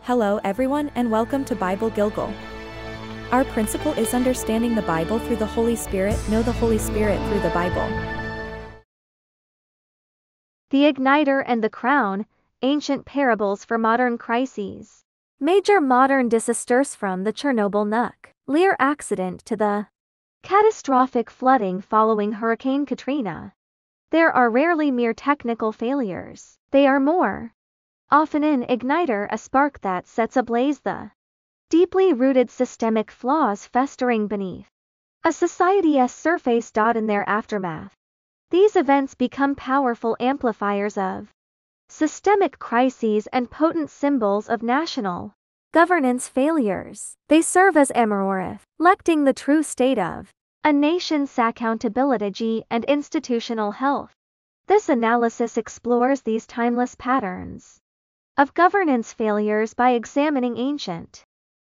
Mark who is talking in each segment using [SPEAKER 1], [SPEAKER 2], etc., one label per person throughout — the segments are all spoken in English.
[SPEAKER 1] Hello everyone and welcome to Bible Gilgal. Our principle is understanding the Bible through the Holy Spirit. Know the Holy Spirit through the Bible.
[SPEAKER 2] The Igniter and the Crown, Ancient Parables for Modern Crises. Major modern disasters from the Chernobyl nuclear accident to the catastrophic flooding following Hurricane Katrina. There are rarely mere technical failures. They are more often an igniter, a spark that sets ablaze the deeply rooted systemic flaws festering beneath a society's surface. In their aftermath, these events become powerful amplifiers of systemic crises and potent symbols of national governance failures. They serve as a mirror reflecting the true state of a nation's accountability and institutional health. This analysis explores these timeless patterns of governance failures by examining ancient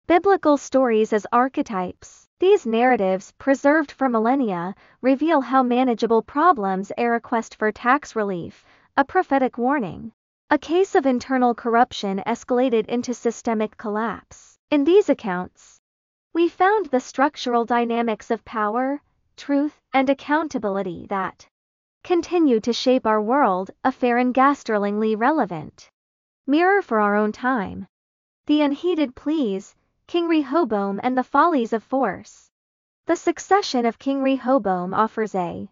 [SPEAKER 2] biblical stories as archetypes. These narratives, preserved for millennia, reveal how manageable problems, a request for tax relief, a prophetic warning, a case of internal corruption, escalated into systemic collapse. In these accounts, we found the structural dynamics of power, truth, and accountability that continue to shape our world, a fair and ghastly relevant mirror for our own time. The unheeded pleas, King Rehoboam and the follies of force. The succession of King Rehoboam offers a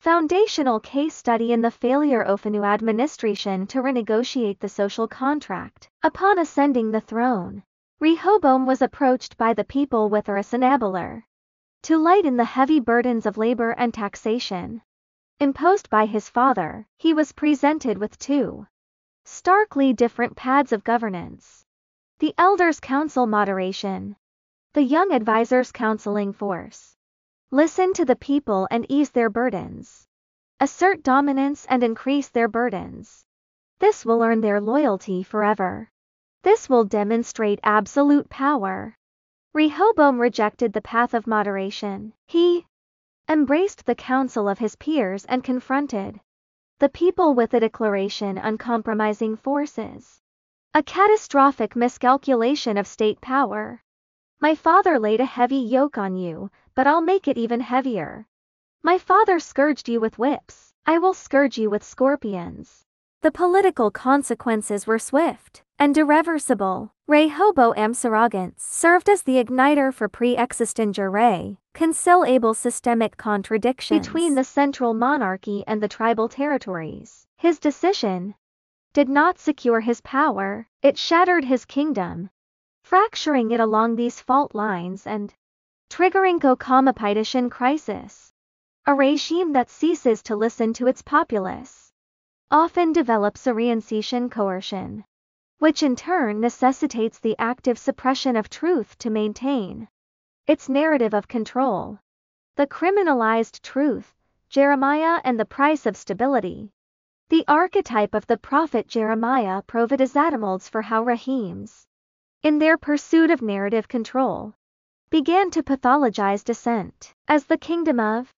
[SPEAKER 2] foundational case study in the failure of a new administration to renegotiate the social contract. Upon ascending the throne, Rehoboam was approached by the people with a enabler to lighten the heavy burdens of labor and taxation imposed by his father. He was presented with two starkly different paths of governance: the elders' counsel, moderation; the young advisors' counseling, force. Listen to the people and ease their burdens. Assert dominance and increase their burdens. This will earn their loyalty forever. This will demonstrate absolute power. Rehoboam rejected the path of moderation. He embraced the counsel of his peers and confronted the people with a declaration: uncompromising forces. A catastrophic miscalculation of state power. My father laid a heavy yoke on you, but I'll make it even heavier. My father scourged you with whips, I will scourge you with scorpions. The political consequences were swift and irreversible. Rehoboam's arrogance served as the igniter for pre-existent reconcilable systemic contradictions between the central monarchy and the tribal territories. His decision did not secure his power, it shattered his kingdom, fracturing it along these fault lines and triggering a Comopetition crisis. A regime that ceases to listen to its populace often develops a reinsertion coercion, which in turn necessitates the active suppression of truth to maintain its narrative of control. The criminalized truth, Jeremiah and the price of stability. The archetype of the prophet Jeremiah provides examples for how regimes, in their pursuit of narrative control, began to pathologize dissent. As the kingdom of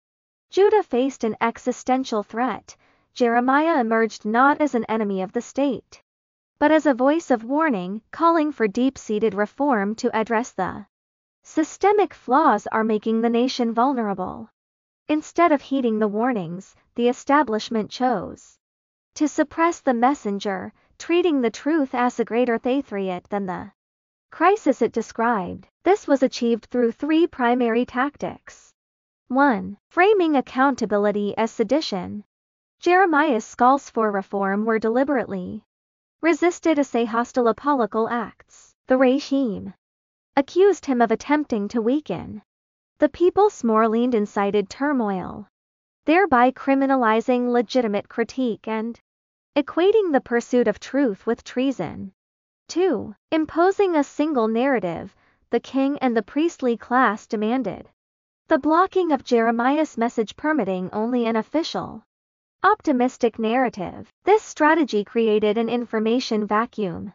[SPEAKER 2] Judah faced an existential threat, Jeremiah emerged not as an enemy of the state, but as a voice of warning, calling for deep-seated reform to address the systemic flaws are making the nation vulnerable. Instead of heeding the warnings, the establishment chose to suppress the messenger, treating the truth as a greater threat than the crisis it described. This was achieved through three primary tactics. 1. Framing accountability as sedition. Jeremiah's calls for reform were deliberately resisted as a hostile political acts. The regime accused him of attempting to weaken the people's morale and incited turmoil, thereby criminalizing legitimate critique and equating the pursuit of truth with treason. 2. Imposing a single narrative. The king and the priestly class demanded the blocking of Jeremiah's message, permitting only an official, optimistic narrative. This strategy created an information vacuum,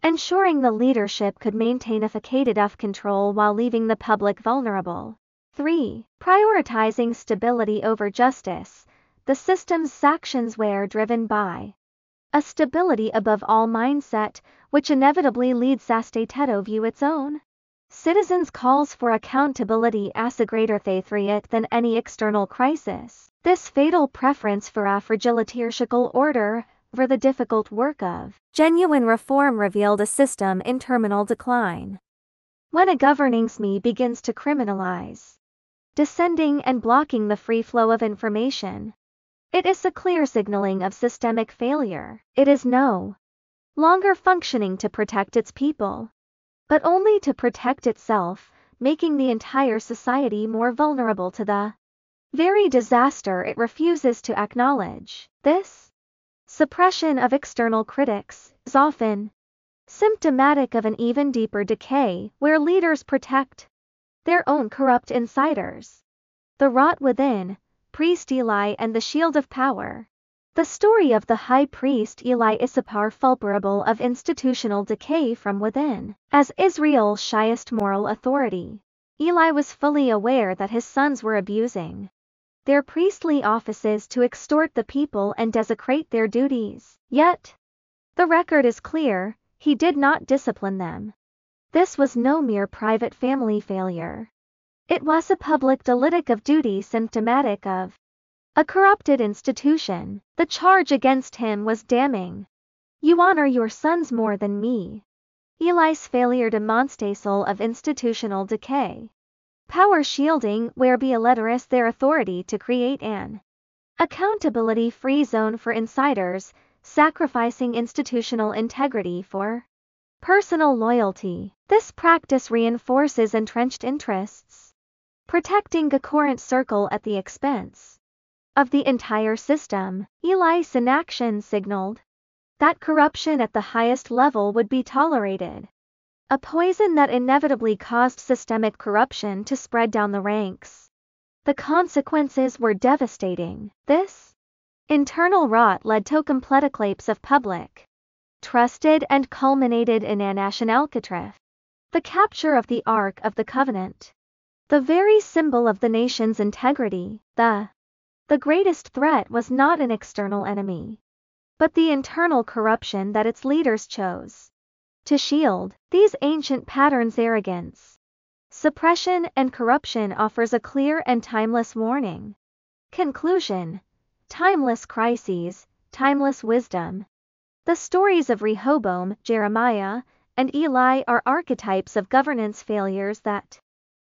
[SPEAKER 2] ensuring the leadership could maintain a facade of control while leaving the public vulnerable. 3. Prioritizing stability over justice. The system's actions were driven by a stability above all mindset, which inevitably leads Saste to view its own citizens' calls for accountability as a greater threat than any external crisis. This fatal preference for a fragilitarian order for the difficult work of genuine reform revealed a system in terminal decline. When a governing SME begins to criminalize descending and blocking the free flow of information, it is a clear signaling of systemic failure. It is no longer functioning to protect its people, but only to protect itself, making the entire society more vulnerable to the very disaster it refuses to acknowledge. This suppression of external critics is often symptomatic of an even deeper decay, where leaders protect their own corrupt insiders. The rot within, priest Eli and the shield of power. The story of the high priest Eli Issachar fulperable of institutional decay from within. As Israel's highest moral authority, Eli was fully aware that his sons were abusing their priestly offices to extort the people and desecrate their duties. Yet, the record is clear, he did not discipline them. This was no mere private family failure. It was a public derelict of duty symptomatic of a corrupted institution. The charge against him was damning. You honor your sons more than me. Eli's failure demonstrates of institutional decay. Power shielding where be illiterates their authority to create an accountability-free zone for insiders, sacrificing institutional integrity for personal loyalty. This practice reinforces entrenched interests, protecting a current circle at the expense of the entire system. Eli's inaction signaled that corruption at the highest level would be tolerated, a poison that inevitably caused systemic corruption to spread down the ranks. The consequences were devastating. This internal rot led to complete collapse of public trusted and culminated in a national catastrophe. The capture of the Ark of the Covenant, the very symbol of the nation's integrity. The greatest threat was not an external enemy, but the internal corruption that its leaders chose to shield. These ancient patterns, arrogance, suppression, and corruption, offers a clear and timeless warning. Conclusion: timeless crises, timeless wisdom. The stories of Rehoboam, Jeremiah, and Eli are archetypes of governance failures that,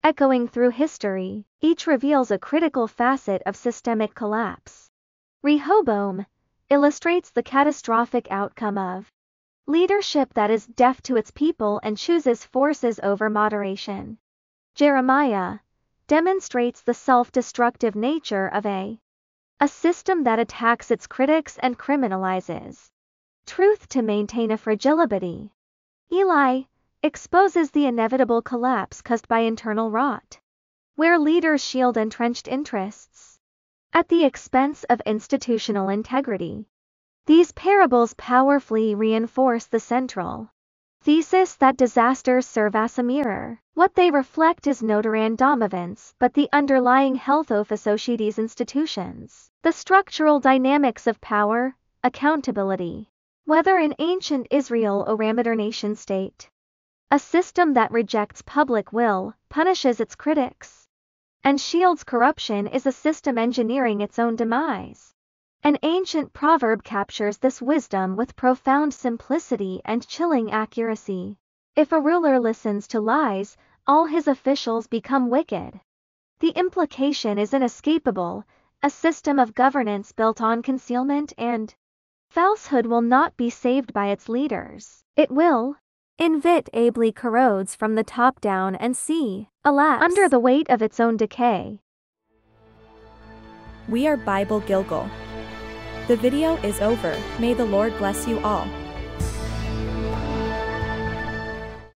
[SPEAKER 2] echoing through history, each reveals a critical facet of systemic collapse. Rehoboam illustrates the catastrophic outcome of leadership that is deaf to its people and chooses forces over moderation. Jeremiah demonstrates the self-destructive nature of a system that attacks its critics and criminalizes truth to maintain a fragility. Eli exposes the inevitable collapse caused by internal rot, where leaders shield entrenched interests at the expense of institutional integrity. These parables powerfully reinforce the central thesis that disasters serve as a mirror. What they reflect is not random events but the underlying health of associated institutions, the structural dynamics of power, accountability. Whether in ancient Israel or a modern nation state, a system that rejects public will, punishes its critics, and shields corruption is a system engineering its own demise. An ancient proverb captures this wisdom with profound simplicity and chilling accuracy. If a ruler listens to lies, all his officials become wicked. The implication is inescapable: a system of governance built on concealment and falsehood will not be saved by its leaders. It will inevitably corrodes from the top down and see, alas, under the weight of its own decay.
[SPEAKER 1] We are Bible Gilgal. The video is over. May the Lord bless you all.